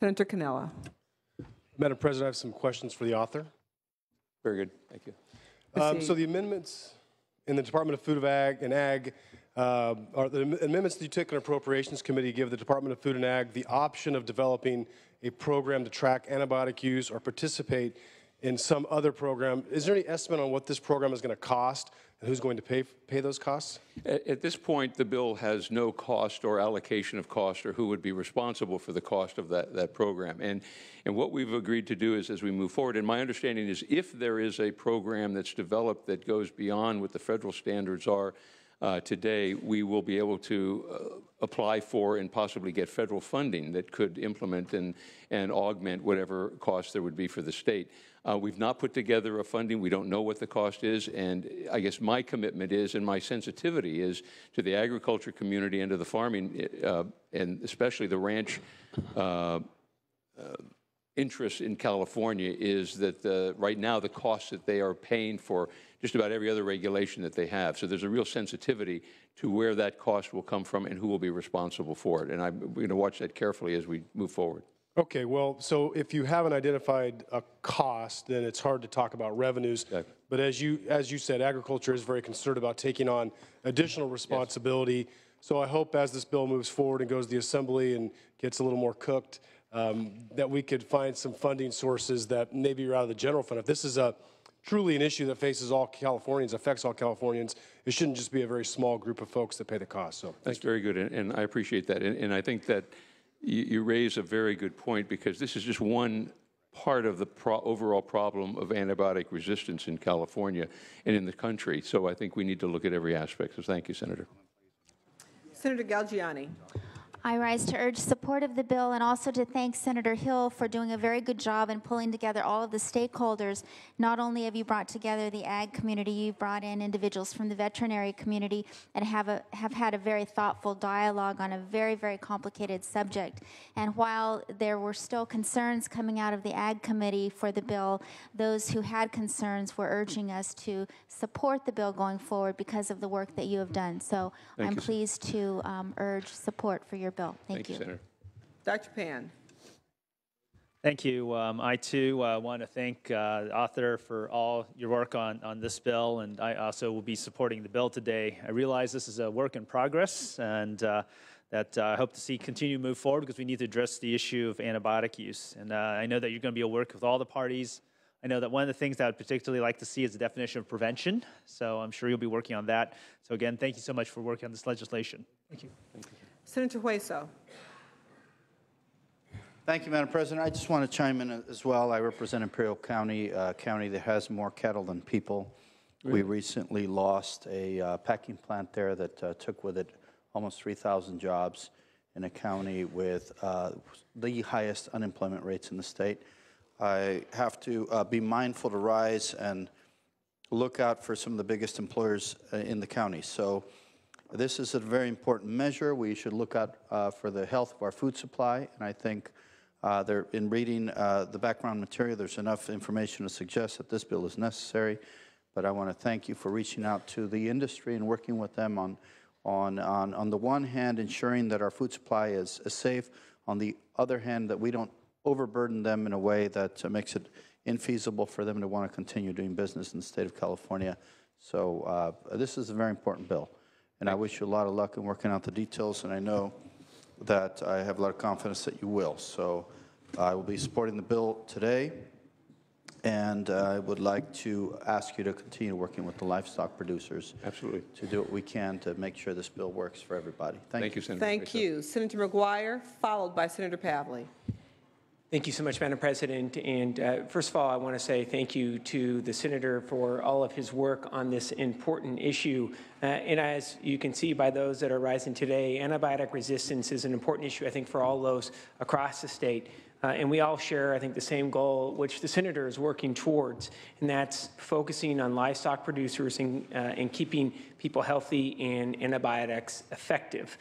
Senator Cannella. Madam President, I have some questions for the author. Very good. Thank you. So the amendments in the Department of Food and Ag are the amendments that you took in Appropriations Committee give the Department of Food and Ag the option of developing a program to track antibiotic use or participate in some other program. Is there any estimate on what this program is going to cost and who's going to pay those costs? At this point, the bill has no cost or allocation of cost or who would be responsible for the cost of that program. And what we've agreed to do is, as we move forward, and my understanding is if there is a program that's developed that goes beyond what the federal standards are today, we will be able to apply for and possibly get federal funding that could implement and augment whatever cost there would be for the state. We've not put together a funding. We don't know what the cost is, and I guess my commitment is, and my sensitivity is, to the agriculture community and to the farming, and especially the ranch interest in California, is that right now the costs that they are paying for just about every other regulation that they have. So there's a real sensitivity to where that cost will come from and who will be responsible for it. And I'm going to watch that carefully as we move forward. Okay, well, so if you haven't identified a cost, then it's hard to talk about revenues. Okay. But as you said, agriculture is very concerned about taking on additional responsibility. Yes. So I hope as this bill moves forward and goes to the Assembly and gets a little more cooked, that we could find some funding sources that maybe are out of the general fund. If this is truly an issue that faces all Californians, affects all Californians, it shouldn't just be a very small group of folks that pay the cost. So that's very good, and I appreciate that. And I think that you raise a very good point, because this is just one part of the overall problem of antibiotic resistance in California and in the country. So I think we need to look at every aspect. So thank you, Senator. Senator Galgiani. I rise to urge support of the bill and also to thank Senator Hill for doing a very good job in pulling together all of the stakeholders. Not only have you brought together the ag community, you've brought in individuals from the veterinary community and have had a very thoughtful dialogue on a very, very complicated subject. And while there were still concerns coming out of the ag committee for the bill, those who had concerns were urging us to support the bill going forward because of the work that you have done. So I'm pleased to urge support for your bill. Thank you. Senator. Dr. Pan. Thank you. I, too, want to thank the author for all your work on this bill, and I also will be supporting the bill today. I realize this is a work in progress, and that I hope to see continue to move forward, because we need to address the issue of antibiotic use. And I know that you're going to be able to work with all the parties. I know that one of the things that I would particularly like to see is the definition of prevention, so I'm sure you'll be working on that. So again, thank you so much for working on this legislation. Thank you. Thank you. Senator Hueso. Thank you, Madam President. I just want to chime in as well. I represent Imperial County, a county that has more cattle than people. Really? We recently lost a packing plant there that took with it almost 3,000 jobs in a county with the highest unemployment rates in the state. I have to be mindful to rise and look out for some of the biggest employers in the county. So this is a very important measure. We should look out for the health of our food supply, and I think in reading the background material, there's enough information to suggest that this bill is necessary. But I want to thank you for reaching out to the industry and working with them on the one hand, ensuring that our food supply is safe, on the other hand, that we don't overburden them in a way that makes it infeasible for them to want to continue doing business in the state of California. So this is a very important bill. And I wish you a lot of luck in working out the details, and I know that I have a lot of confidence that you will. So I will be supporting the bill today, and I would like to ask you to continue working with the livestock producers. Absolutely. To do what we can to make sure this bill works for everybody. Thank you. Senator. Thank you. Senator McGuire, followed by Senator Pavley. Thank you so much, Madam President. And first of all, I want to say thank you to the Senator for all of his work on this important issue. And as you can see by those that are rising today, antibiotic resistance is an important issue, I think, for all those across the state. And we all share, I think, the same goal, which the Senator is working towards, and that's focusing on livestock producers and keeping people healthy and antibiotics effective.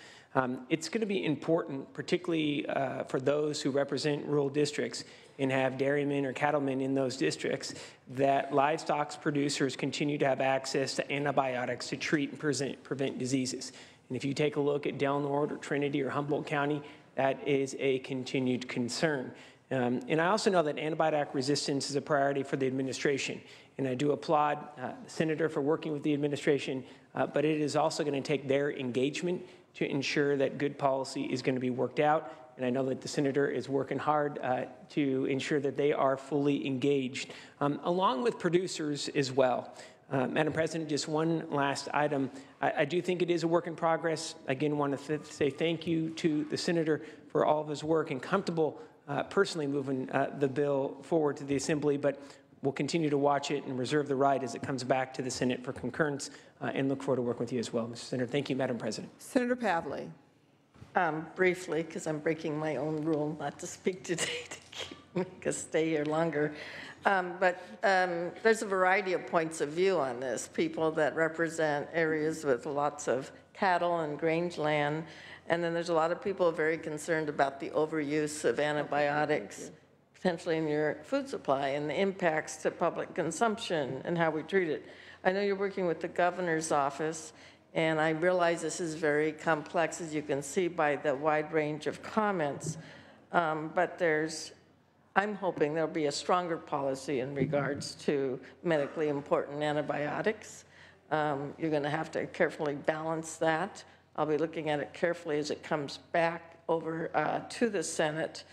It's going to be important, particularly for those who represent rural districts and have dairymen or cattlemen in those districts, that livestock producers continue to have access to antibiotics to treat and prevent diseases. And if you take a look at Del Norte or Trinity or Humboldt County, that is a continued concern. And I also know that antibiotic resistance is a priority for the administration. And I do applaud the Senator for working with the administration, but it is also going to take their engagement to ensure that good policy is going to be worked out. And I know that the Senator is working hard to ensure that they are fully engaged, along with producers as well. Madam President, just one last item. I do think it is a work in progress. Again, want to say thank you to the Senator for all of his work and comfortable personally moving the bill forward to the Assembly, but we'll continue to watch it and reserve the right as it comes back to the Senate for concurrence and look forward to working with you as well, Mr. Senator. Thank you, Madam President. Senator Pavley. Briefly, because I'm breaking my own rule not to speak today to make us stay here longer. But there's a variety of points of view on this. People that represent areas with lots of cattle and grange land, and then there's a lot of people very concerned about the overuse of antibiotics, potentially in your food supply, and the impacts to public consumption and how we treat it. I know you're working with the governor's office, and I realize this is very complex, as you can see by the wide range of comments, but I'm hoping there'll be a stronger policy in regards to medically important antibiotics. You're going to have to carefully balance that. I'll be looking at it carefully as it comes back over to the Senate.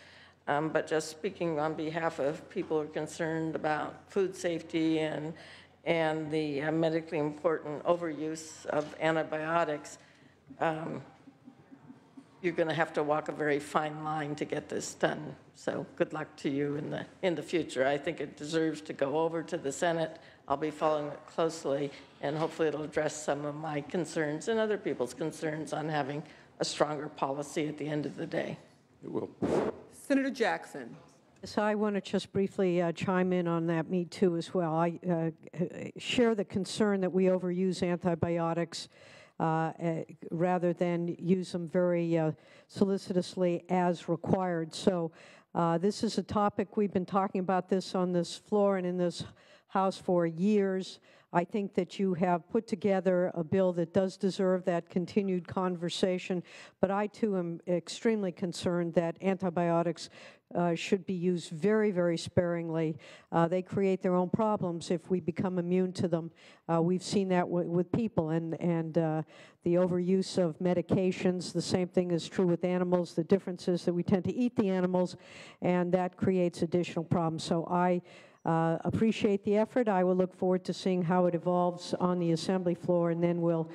But just speaking on behalf of people who are concerned about food safety and the medically important overuse of antibiotics, you're going to have to walk a very fine line to get this done. So good luck to you in the future. I think it deserves to go over to the Senate. I'll be following it closely, and hopefully it'll address some of my concerns and other people's concerns on having a stronger policy at the end of the day. It will. Senator Jackson. So I want to just briefly chime in on that, me too, as well. I share the concern that we overuse antibiotics rather than use them very solicitously as required. So this is a topic we've been talking about this on this floor and in this House for years. I think that you have put together a bill that does deserve that continued conversation, but I too am extremely concerned that antibiotics should be used very, very sparingly. They create their own problems if we become immune to them. We've seen that with people, and the overuse of medications. The same thing is true with animals. The difference is that we tend to eat the animals, and that creates additional problems. So I appreciate the effort. I will look forward to seeing how it evolves on the Assembly floor, and then we'll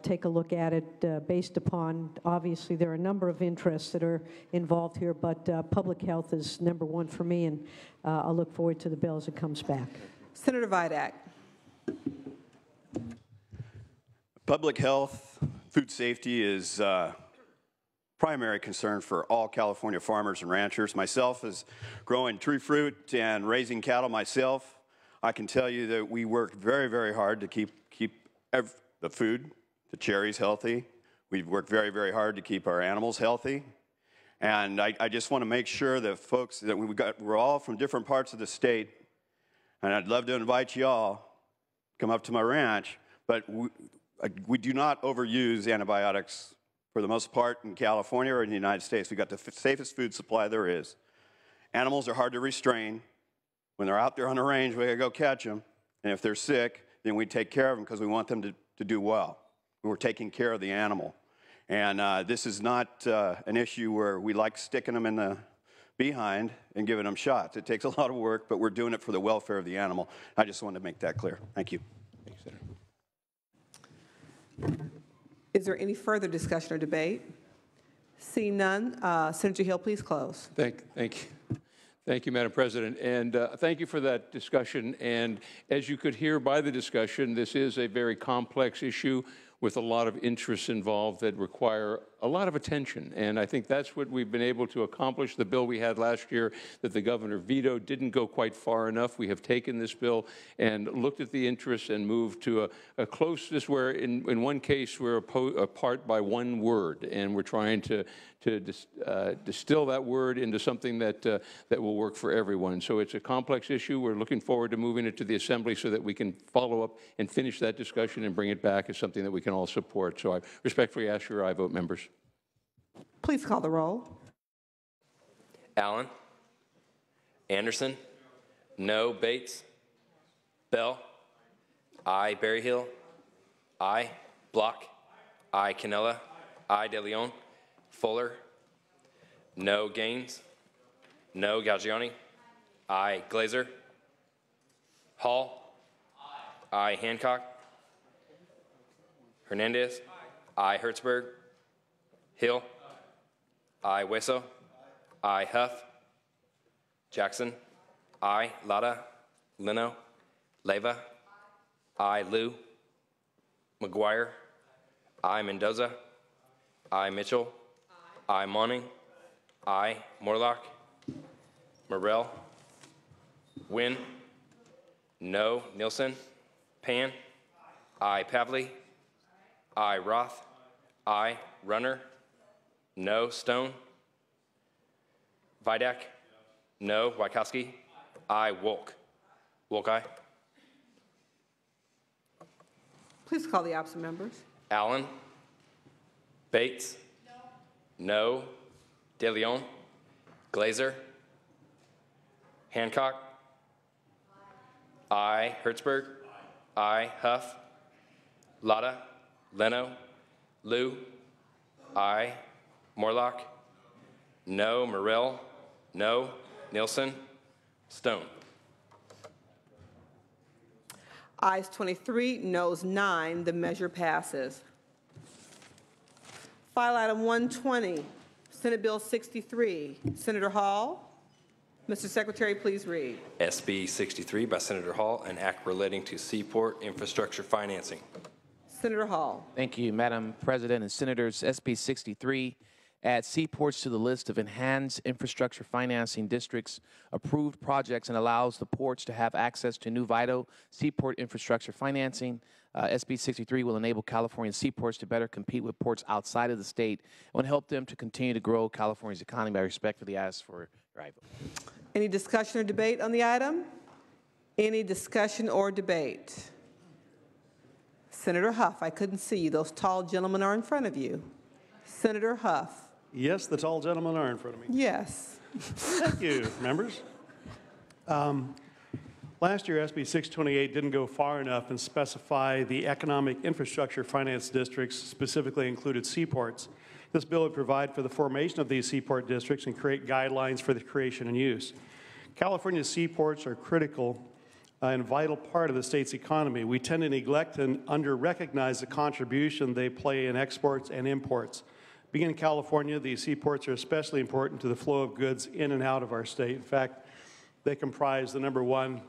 take a look at it based upon, obviously, there are a number of interests that are involved here, but public health is number one for me, and I'll look forward to the bill as it comes back. Senator Vidak. Public health, food safety is primary concern for all California farmers and ranchers. Myself, as growing tree fruit and raising cattle myself, I can tell you that we work very, very hard to keep the food, the cherries healthy. We've worked very, very hard to keep our animals healthy. And I just want to make sure that folks, that we're all from different parts of the state, and I'd love to invite you all to come up to my ranch, but we do not overuse antibiotics for the most part in California or in the United States. We've got the safest food supply there is. Animals are hard to restrain. When they're out there on the range, we gotta go catch them. And if they're sick, then we take care of them because we want them to do well. We're taking care of the animal. And this is not an issue where we like sticking them in the behind and giving them shots. It takes a lot of work, but we're doing it for the welfare of the animal. I just wanted to make that clear. Thank you. Thanks, Senator. Is there any further discussion or debate? Seeing none, Senator Hill, please close. Thank you, Madam President, and thank you for that discussion. And as you could hear by the discussion, this is a very complex issue with a lot of interests involved that require a lot of attention. And I think that's what we've been able to accomplish. The bill we had last year that the governor vetoed didn't go quite far enough. We have taken this bill and looked at the interests and moved to a closeness where in one case we're apart by one word, and we're trying to distill that word into something that will work for everyone. So it's a complex issue. We're looking forward to moving it to the Assembly so that we can follow up and finish that discussion and bring it back as something that we can all support. So I respectfully ask your aye vote, members. Please call the roll. Allen. Anderson. No. Bates. Bell. I. Berryhill. I. Block. I. Canella. I. De Leon. Fuller. No. Gaines. No. Galgiani. I. Glazer. Hall. I. Hancock. Hernandez. I. Hertzberg. Hill. I. Hueso. I. Huff. Jackson. I. Lada. Leno. Leyva. I. Liu. McGuire. I. Mendoza. I. Mitchell. I. Monning. I. Morlock. Morrell. Wynn. No. Nielsen. Pan. I. Pavley. I. Roth. I. Runner. No. Stone. Vidak. No. Wykowski. I. Wolk. Wolk, aye. Please call the absent members. Allen. Bates. No. De Leon. Glazer. Hancock. I. Hertzberg. I. Huff. Lada. Leno. Liu. I. Morlock. No. Morrell. No. Nielsen. Stone. Ayes 23, noes 9. The measure passes. File item 120, Senate Bill 63. Senator Hall. Mr. Secretary, please read. SB 63 by Senator Hall, an act relating to seaport infrastructure financing. Senator Hall. Thank you, Madam President and Senators. SB 63 adds seaports to the list of enhanced infrastructure financing districts approved projects and allows the ports to have access to new vital seaport infrastructure financing. SB 63 will enable California seaports to better compete with ports outside of the state and will help them to continue to grow California's economy. I respectfully ask for your vote. Any discussion or debate on the item? Any discussion or debate? Senator Huff, I couldn't see you. Those tall gentlemen are in front of you. Senator Huff. Yes, the tall gentlemen are in front of me. Yes. Thank you, members. Last year, SB 628 didn't go far enough and specify the economic infrastructure finance districts, specifically included seaports. This bill would provide for the formation of these seaport districts and create guidelines for the creation and use. California's seaports are critical and vital part of the state's economy. We tend to neglect and under-recognize the contribution they play in exports and imports. Being in California, these seaports are especially important to the flow of goods in and out of our state. In fact, they comprise the #1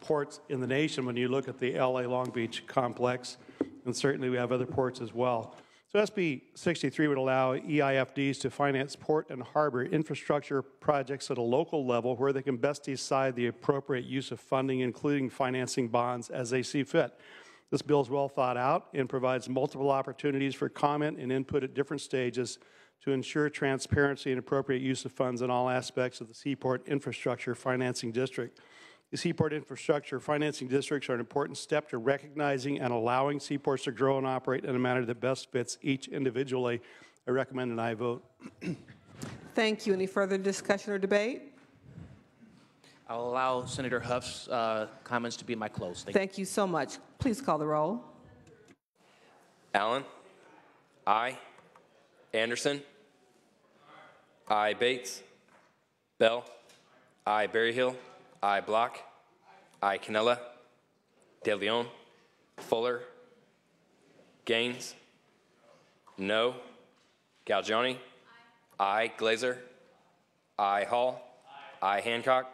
ports in the nation when you look at the LA Long Beach complex, and certainly we have other ports as well. So SB 63 would allow EIFDs to finance port and harbor infrastructure projects at a local level where they can best decide the appropriate use of funding, including financing bonds as they see fit. This bill is well thought out and provides multiple opportunities for comment and input at different stages to ensure transparency and appropriate use of funds in all aspects of the Seaport Infrastructure Financing District. The Seaport Infrastructure Financing Districts are an important step to recognizing and allowing seaports to grow and operate in a manner that best fits each individually. I recommend an aye vote. Thank you. Any further discussion or debate? I'll allow Senator Huff's comments to be my close. Thank you so much. Please call the roll. Allen. Aye. Anderson. Aye. Bates. Bell. Aye. Berryhill. Aye. Block. Aye. Canella. De Leon. Fuller. Gaines. No. Galgiani. Aye. Glazer. Aye. Hall. Aye. Hancock.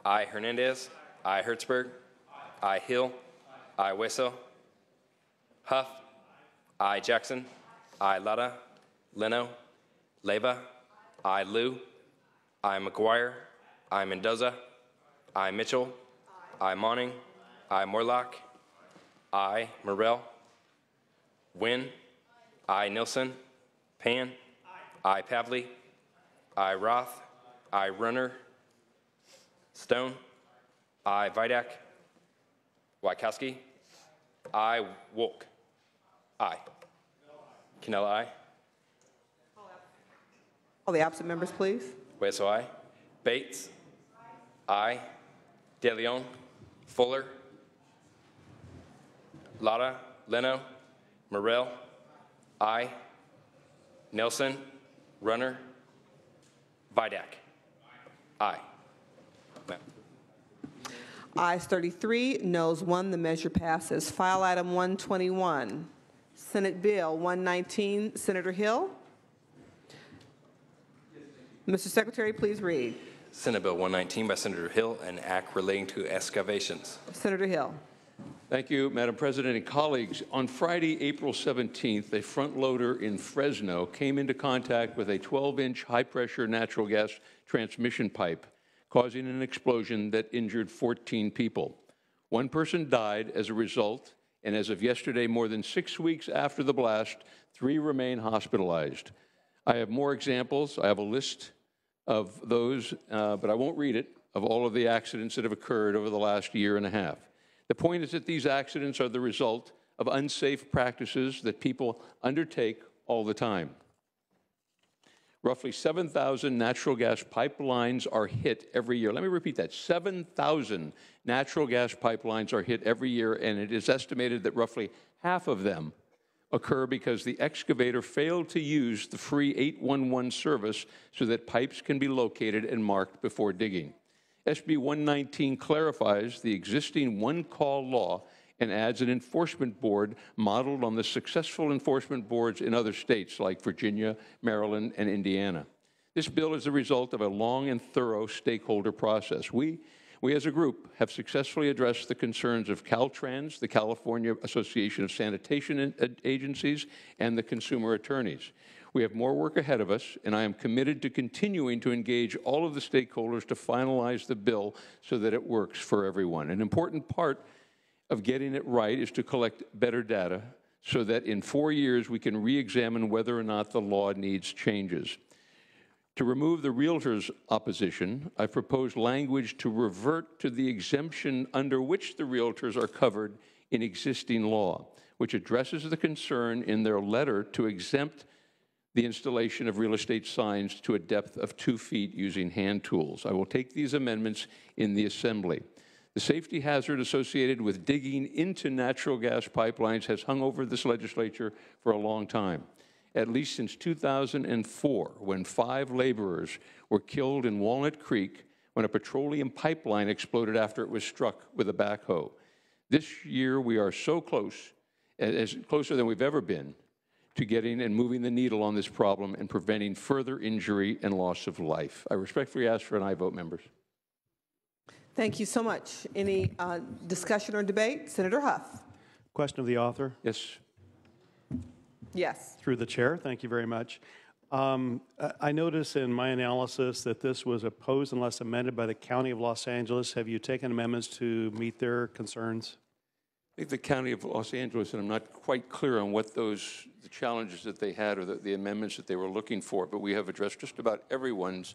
Aye. Hernandez. Aye. Hertzberg. Aye. Hill. Aye. Hueso. Huff. Aye. Jackson. Aye. Lada. Leno. Leyva. Aye. Liu. Aye. McGuire. Aye. Mendoza. Aye. Mitchell. Aye. Monning. Aye. Morlock. Aye. Morrell. Wynn. Aye. Nielsen. Pan. Aye. Pavley. Aye. Roth. Aye. Runner. Stone. Aye. Vidak. Wykowski. Aye. Wolk. Aye. Canella, aye. All the absent members, please. Hueso, aye. Bates? Aye. De Leon? Fuller? Lara? Leno? Morrell? Aye. Nelson? Runner? Vidak? Aye. Ayes 33, noes 1. The measure passes. File item 121, Senate Bill 119. Senator Hill. Mr. Secretary, please read. Senate Bill 119 by Senator Hill, an act relating to excavations. Senator Hill. Thank you, Madam President and colleagues. On Friday, April 17th, a front loader in Fresno came into contact with a 12-inch high-pressure natural gas transmission pipe, causing an explosion that injured 14 people. One person died as a result, and as of yesterday, more than 6 weeks after the blast, 3 remain hospitalized. I have more examples. I have a list of those, but I won't read it, of all of the accidents that have occurred over the last year and a half. The point is that these accidents are the result of unsafe practices that people undertake all the time. Roughly 7,000 natural gas pipelines are hit every year. Let me repeat that. 7,000 natural gas pipelines are hit every year, and it is estimated that roughly half of them occur because the excavator failed to use the free 811 service so that pipes can be located and marked before digging. SB 119 clarifies the existing one-call law and adds an enforcement board modeled on the successful enforcement boards in other states like Virginia, Maryland, and Indiana. This bill is the result of a long and thorough stakeholder process. We as a group have successfully addressed the concerns of Caltrans, the California Association of Sanitation Agencies, and the consumer attorneys. We have more work ahead of us, and I am committed to continuing to engage all of the stakeholders to finalize the bill so that it works for everyone. An important part of getting it right is to collect better data so that in 4 years we can re-examine whether or not the law needs changes. To remove the realtor's opposition, I propose language to revert to the exemption under which the realtors are covered in existing law, which addresses the concern in their letter to exempt the installation of real estate signs to a depth of 2 feet using hand tools. I will take these amendments in the Assembly. The safety hazard associated with digging into natural gas pipelines has hung over this legislature for a long time, at least since 2004, when 5 laborers were killed in Walnut Creek when a petroleum pipeline exploded after it was struck with a backhoe. This year, we are so close, closer than we've ever been, to getting and moving the needle on this problem and preventing further injury and loss of life. I respectfully ask for an aye vote, members. Thank you so much. Any discussion or debate? Senator Huff. Question of the author. Yes. Yes. Through the chair, thank you very much. I notice in my analysis that this was opposed unless amended by the County of Los Angeles. Have you taken amendments to meet their concerns? I think the County of Los Angeles, and I'm not quite clear on what the challenges that they had or the amendments that they were looking for, but we have addressed just about everyone's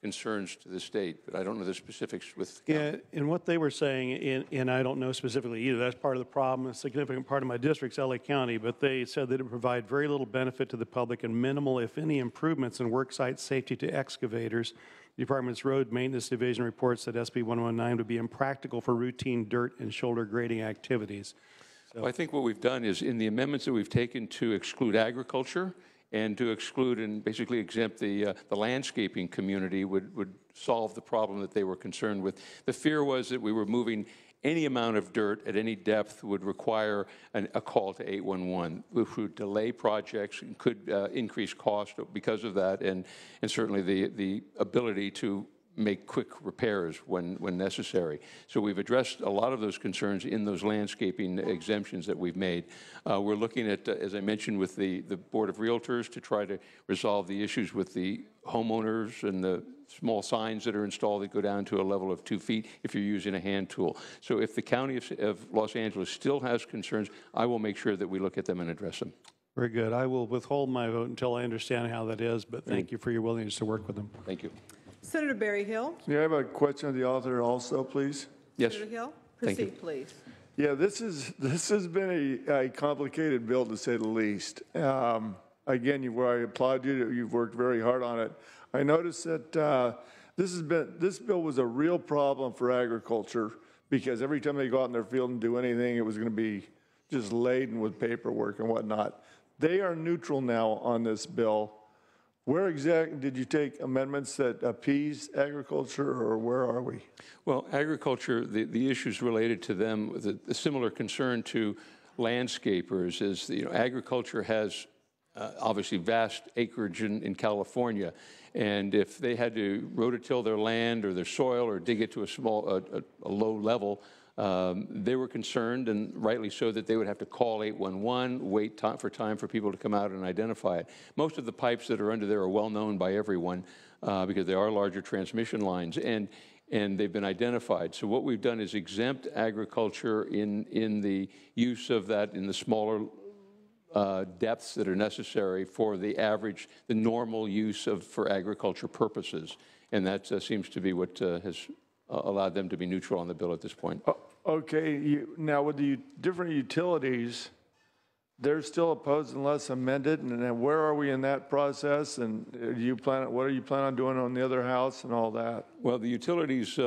concerns to the state, but I don't know the specifics with the county. Yeah, and what they were saying, and I don't know specifically either, that's part of the problem. A significant part of my district's LA County, but they said that it would provide very little benefit to the public and minimal, if any, improvements in worksite safety to excavators. The Department's Road Maintenance Division reports that SB 119 would be impractical for routine dirt and shoulder grading activities. So Well, I think what we've done is in the amendments that we've taken to exclude agriculture and to exclude and basically exempt the landscaping community would solve the problem that they were concerned with. The fear was that we were moving any amount of dirt at any depth would require a call to 811, which would delay projects and could increase cost because of that, and certainly the ability to make quick repairs when necessary. So we've addressed a lot of those concerns in those landscaping exemptions that we've made. We're looking at, as I mentioned, with the Board of Realtors to try to resolve the issues with the homeowners and the small signs that are installed that go down to a level of 2 feet if you're using a hand tool. So if the County of Los Angeles still has concerns, I will make sure that we look at them and address them. very good. I will withhold my vote until I understand how that is, but thank you for your willingness to work with them. Thank you. Senator Berryhill. Yeah, I have a question of the author also, please. Yes. Senator Hill, Thank you. proceed, please. Yeah, this has been a complicated bill to say the least. again, where I applaud you, you've worked very hard on it. I noticed that this bill was a real problem for agriculture because every time they go out in their field and do anything, it was going to be just laden with paperwork and whatnot. They are neutral now on this bill. Where exactly did you take amendments that appease agriculture, or where are we? Well, agriculture, the issues related to them, the similar concern to landscapers is, agriculture has obviously vast acreage in California, and if they had to rototill their land or their soil or dig it to a low level, they were concerned, and rightly so, that they would have to call 811, wait for time for people to come out and identify it. Most of the pipes that are under there are well known by everyone because they are larger transmission lines, and they've been identified. So what we've done is exempt agriculture in the use of that in the smaller depths that are necessary for the normal use for agriculture purposes. And that seems to be what has allowed them to be neutral on the bill at this point. Okay, now with the different utilities, they're still opposed unless amended, and then where are we in that process? And what are you planning on doing on the other house and all that? Well, the utilities,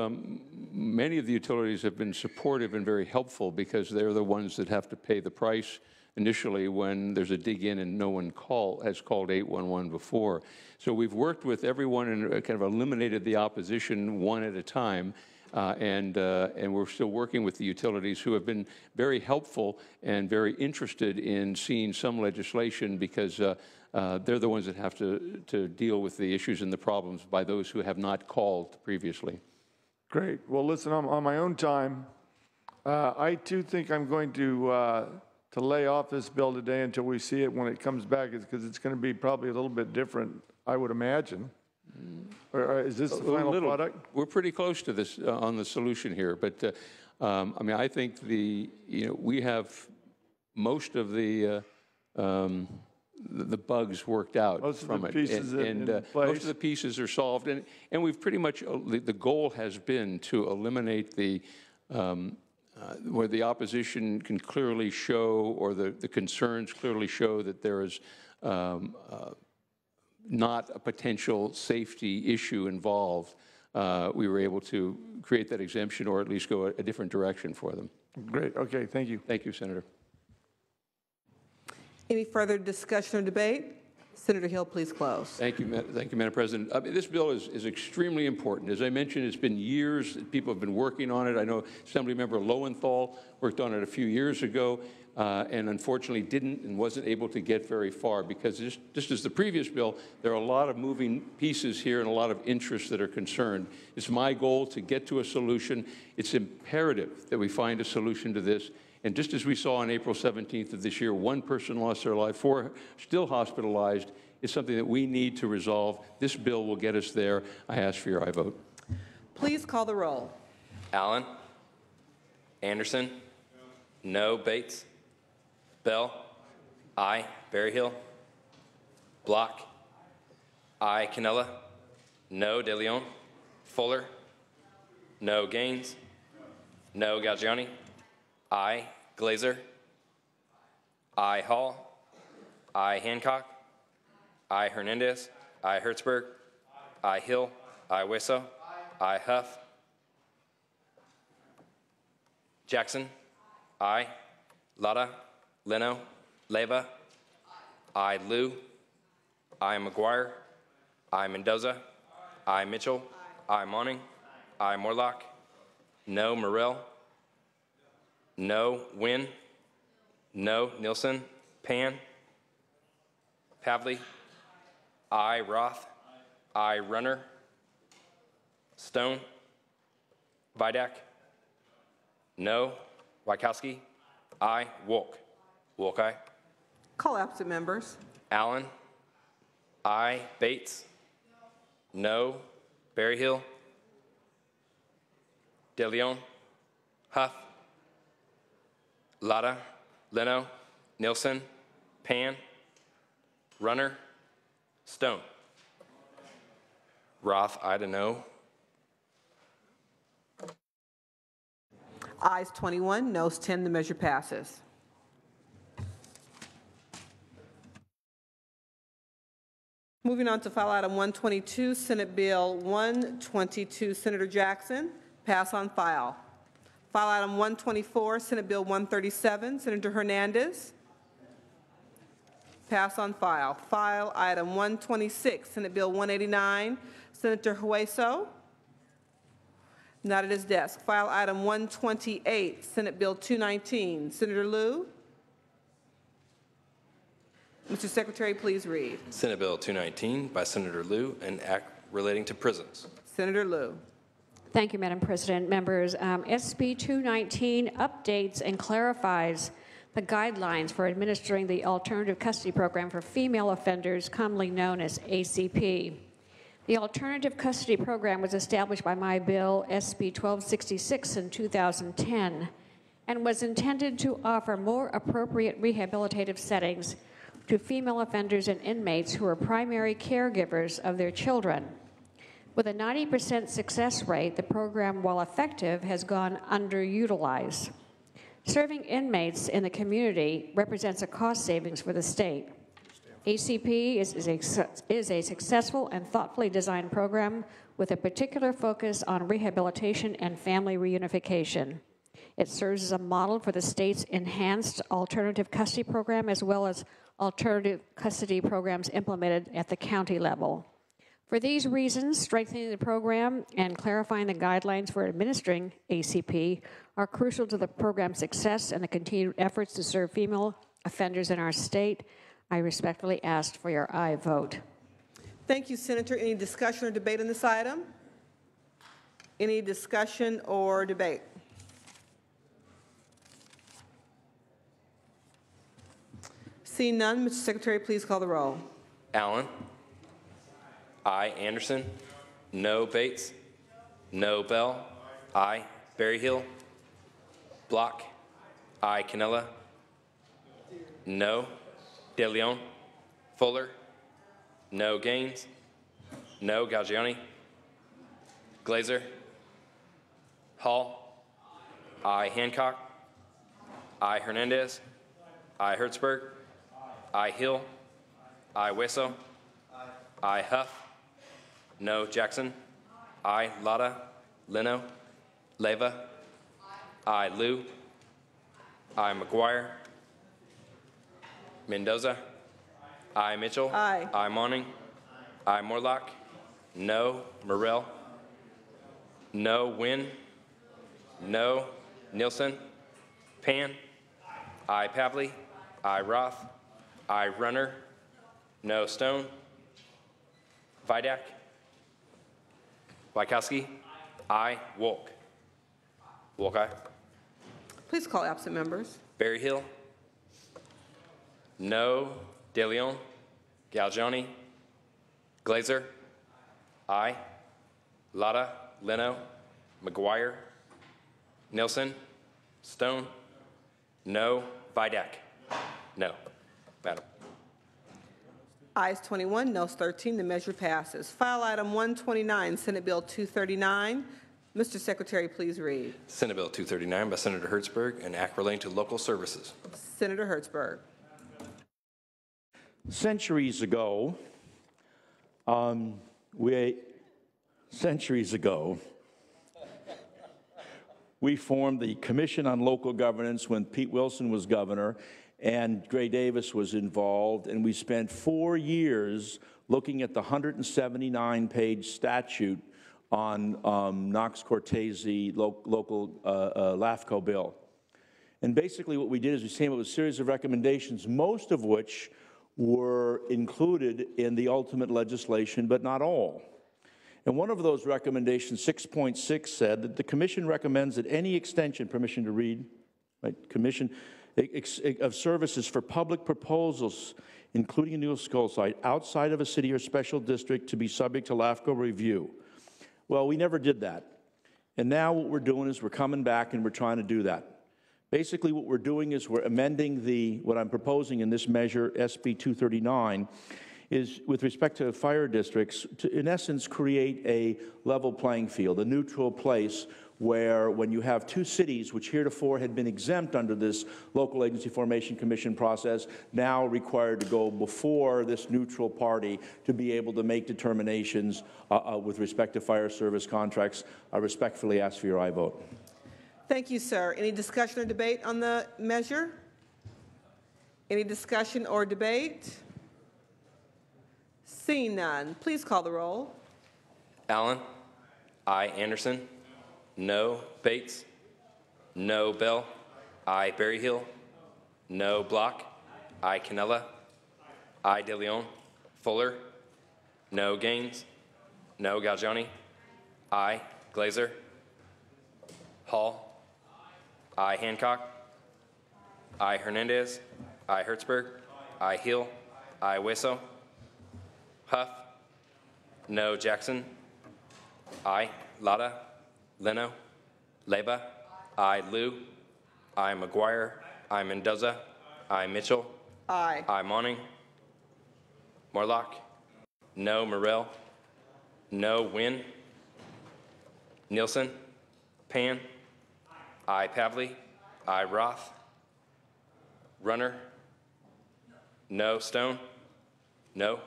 many of the utilities have been supportive and very helpful because they're the ones that have to pay the price initially when there's a dig-in and no one has called 811 before. So we've worked with everyone and kind of eliminated the opposition one at a time. And we're still working with the utilities, who have been very helpful and very interested in seeing some legislation because they're the ones that have to deal with the issues and the problems by those who have not called previously. Great. Well, listen, on my own time, I too think I'm going to lay off this bill today until we see it when it comes back, because it's going to be probably a little bit different, I would imagine. Or is this the final product? We're pretty close to this on the solution here, but I mean, I think we have most of the bugs worked out from it, and most of the pieces are solved, and we've pretty much the goal has been to eliminate the where the opposition can clearly show, or the concerns clearly show that there is not a potential safety issue involved. We were able to create that exemption, or at least go a different direction for them. Great. Okay. Thank you. Thank you, Senator. Any further discussion or debate? Senator Hill, please close. Thank you, Madam President. I mean, this bill is extremely important. As I mentioned, it's been years that people have been working on it. I know Assemblymember Lowenthal worked on it a few years ago, and unfortunately didn't and wasn't able to get very far because just as the previous bill, there are a lot of moving pieces here and a lot of interests that are concerned. It's my goal to get to a solution. It's imperative that we find a solution to this. And just as we saw on April 17th of this year, one person lost their life, 4 still hospitalized. It's something that we need to resolve. This bill will get us there. I ask for your aye vote. Please call the roll. Allen? Anderson? No. Bates? Bell? Aye. Berryhill? Block? Aye. Canella? No. De Leon? Fuller? No. Gaines? No. Galgiani? Aye. Glazer? Aye. Hall? Aye. Hancock? Aye. Hernandez? Aye. Hertzberg? Aye. Hill? Aye. Hueso? Aye. Huff? Jackson? Aye. Lara? Leno? Leyva? Aye. Liu? Aye. McGuire? Aye. Mendoza? Aye. Mitchell? Aye. Monning? Aye. Morlock? No. Morrell? No. Wynn? No. Nielsen? Pan? Pavley? Aye. Roth? Aye. Runner? Stone? Vidak? No. Wykowski? Aye. Wolk? Wolk, aye. Call absent members. Allen? Aye. Bates? No. Berryhill? De Leon? Huff? Lara? Leno? Nielsen? Pan? Runner? Stone? Roth, aye to no. Ayes 21, noes 10. The measure passes. Moving on to file item 122, Senate Bill 122, Senator Jackson, pass on file. File item 124, Senate Bill 137, Senator Hernandez, pass on file. File item 126, Senate Bill 189, Senator Hueso, not at his desk. File item 128, Senate Bill 219, Senator Liu. Mr. Secretary, please read. Senate Bill 219 by Senator Liu, an act relating to prisons. Senator Liu. Thank you, Madam President. Members, SB 219 updates and clarifies the guidelines for administering the Alternative Custody Program for female offenders, commonly known as ACP. The Alternative Custody Program was established by my bill, SB 1266, in 2010, and was intended to offer more appropriate rehabilitative settings to female offenders and inmates who are primary caregivers of their children. With a 90% success rate, the program, while effective, has gone underutilized. Serving inmates in the community represents a cost savings for the state. ACP is a successful and thoughtfully designed program with a particular focus on rehabilitation and family reunification. It serves as a model for the state's enhanced alternative custody program, as well as alternative custody programs implemented at the county level. For these reasons, strengthening the program and clarifying the guidelines for administering ACP are crucial to the program's success and the continued efforts to serve female offenders in our state. I respectfully ask for your aye vote. Thank you, Senator. Any discussion or debate on this item? Any discussion or debate? Seeing none, Mr. Secretary, please call the roll. Allen. Aye. Anderson. No. Bates. No. Bell. Aye. Berryhill. Block. Aye. Canella. No. De Leon. Fuller. No. Gaines. No. Gaggiani. Glazer. Hall. Aye. Hancock. Aye. Hernandez. Aye. Hertzberg. Aye. Hill. Aye. Weso. Aye. Huff. No. Jackson. Aye. Lotta. Leno. Leva. Aye. Liu. Aye. McGuire. Mendoza. Aye. Mitchell. Aye. Aye. Monning. Aye. Morlock. No. Morrell. No. Wynn. No. Nielsen. Pan. Aye. Pavley. Aye. Roth. Aye. Runner. No. Stone. Vidak. Wykowski. Aye. Wolk. Wolk, aye. Please call absent members. Berryhill. No. De Leon. Galgiani. Glazer. Aye. Lotta. Leno. McGuire. Nilsson. Stone. No. Vidak. No. Madam. Ayes 21, noes 13. The measure passes. File item 129, Senate Bill 239. Mr. Secretary, please read. Senate Bill 239 by Senator Hertzberg, an act relating to local services. Senator Hertzberg. Centuries ago, we formed the Commission on Local Governance when Pete Wilson was governor and Gray Davis was involved, and we spent 4 years looking at the 179-page statute on Knox Cortese local LAFCO bill. And basically what we did is we came up with a series of recommendations, most of which were included in the ultimate legislation, but not all. And one of those recommendations, 6.6, said that the Commission recommends that any extension, permission to read, right, Commission of services for public proposals, including a new school site, outside of a city or special district to be subject to LAFCO review. Well, we never did that. And now what we're doing is we're coming back and we're trying to do that. Basically what we're doing is we're amending what I'm proposing in this measure, SB 239, is with respect to fire districts, to, in essence, create a level playing field, a neutral place where when you have two cities which heretofore had been exempt under this local agency formation commission process, now required to go before this neutral party to be able to make determinations with respect to fire service contracts. I respectfully ask for your aye vote. Thank you, sir. Any discussion or debate on the measure? Any discussion or debate? Seeing none, please call the roll. Allen. Aye. Anderson. No. Bates. No. Bell. Aye. Berryhill. No. Block. Aye. Canella. Aye. De Leon. Fuller. No. Gaines. No. Galgiani. Aye. Glazer. Hall. Aye. Hancock. Aye. Hernandez. Aye. Hertzberg. Aye. Hill. Aye. Weso. Huff. No. Jackson. Aye. Lada. Leno. Leba. Aye. Liu. Aye. McGuire. Aye. Mendoza. Aye. Mitchell. Aye. Aye. Monning. Morlock. No. Morrell. No. Wynn. Nielsen. Pan. Aye. Pavley. Aye. Roth. Runner. No. Stone. No.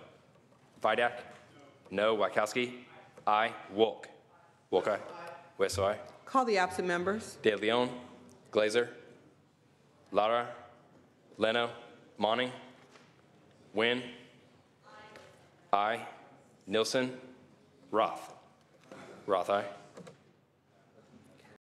Vidak. No. Wachowski. Aye. Wolk. Wolk aye. Weso aye. Call the absent members. De Leon. Glazer. Lara. Leno. Monning. Wynn. Aye. Nielsen. Roth. Roth aye.